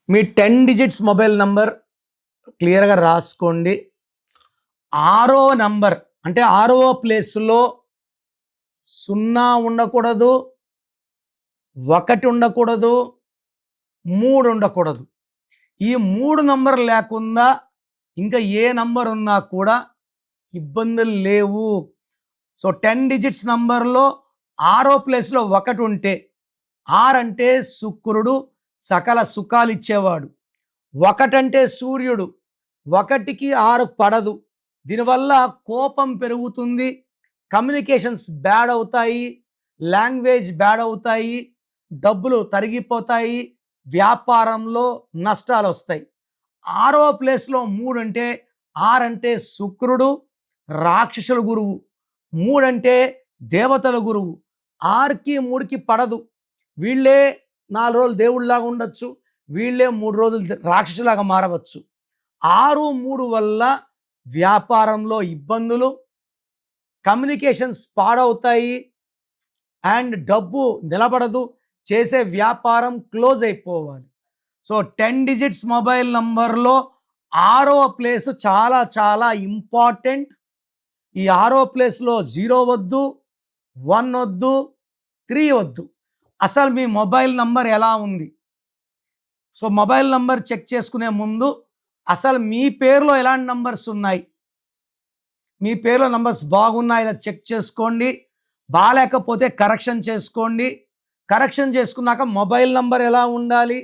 మీ 10 digits mobile number క్లియర్గా రాసుకోండి. 6వ నంబర్ అంటే 6వ ప్లేస్లో 0 ఉండకూడదు, 1 ఉండకూడదు, 3 ఉండకూడదు. ఈ 3 నంబర్ లేకుండా ఇంకా ఏ నంబర్ ఉన్నా కూడా ఇబ్బందులు లేవు. సో 10 డిజిట్స్ నంబర్లో 6వ ప్లేస్లో 1 ఉంటే, 6 అంటే శుక్రుడు సకల సుఖాలు ఇచ్చేవాడు. 1 అంటే సూర్యుడు, 1కి 6 పడదు. దీనివల్ల కోపం పెరుగుతుంది, కమ్యూనికేషన్స్ బ్యాడ్ అవుతాయి, లాంగ్వేజ్ బ్యాడ్ అవుతాయి, డబ్బులు తరిగిపోతాయి, వ్యాపారంలో నష్టాలు వస్తాయి. 6వ ప్లేస్లో 3 అంటే 6 అంటే శుక్రుడు రాక్షసుల గురువు, 3 అంటే దేవతల గురువు. 6కి 3కి పడదు. వీళ్ళే 4 రోజులు దేవుళ్ళలాగా ఉండొచ్చు, వీళ్ళే 3 రోజులు రాక్షసులాగా మారవచ్చు. 6, 3 వల్ల వ్యాపారంలో ఇబ్బందులు, కమ్యూనికేషన్స్ పాడవుతాయి అండ్ డబ్బు నిలబడదు, చేసే వ్యాపారం క్లోజ్ అయిపోవాలి. సో 10 డిజిట్స్ మొబైల్ నంబర్లో 6వ ప్లేస్ చాలా చాలా ఇంపార్టెంట్. ఈ 6వ ప్లేస్లో 0 వద్దు, 1 వద్దు, 3 వద్దు. అసలు మీ మొబైల్ నంబర్ ఎలా ఉంది? సో మొబైల్ నంబర్ చెక్ చేసుకునే ముందు అసలు మీ పేరులో ఎలాంటి నంబర్స్ ఉన్నాయి, మీ పేరులో నంబర్స్ బాగున్నాయి చెక్ చేసుకోండి. బాగాలేకపోతే కరెక్షన్ చేసుకోండి. కరెక్షన్ చేసుకున్నాక మొబైల్ నంబర్ ఎలా ఉండాలి,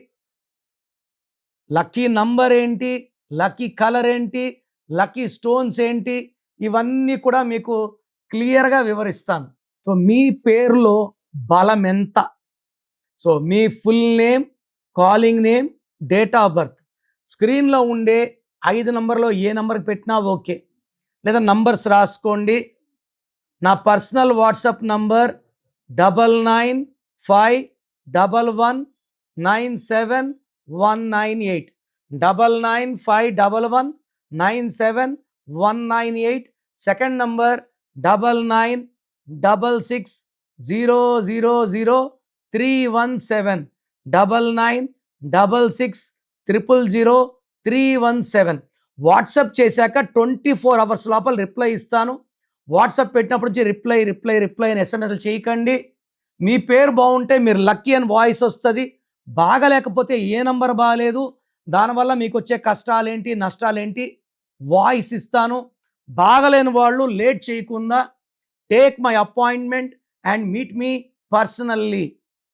లక్కీ నంబర్ ఏంటి, లక్కీ కలర్ ఏంటి, లక్కీ స్టోన్స్ ఏంటి, ఇవన్నీ కూడా మీకు క్లియర్గా వివరిస్తాను. సో మీ పేరులో బలం ఎంత? So me full name, calling name, date of birth, స్క్రీన్లో ఉండే 5 నంబర్లో ఏ నంబర్కి పెట్టినా ఓకే, లేదా నంబర్స్ రాసుకోండి. నా personal WhatsApp number 9951197198, 9951197198. Second number 9966000317, 9966000317. WhatsApp చేశాక 24 అవర్స్ లోపల రిప్లై ఇస్తాను. వాట్సాప్ పెట్టినప్పటి నుంచి రిప్లై అని ఎస్ఎంఎస్లు చేయకండి. మీ పేరు బాగుంటే మీరు లక్కీ అని వాయిస్ వస్తుంది, బాగలేకపోతే ఏ నంబర్ బాగాలేదు, దానివల్ల మీకు వచ్చే కష్టాలేంటి నష్టాలేంటి వాయిస్ ఇస్తాను. బాగలేని వాళ్ళు లేట్ చేయకుండా take my appointment and meet me personally.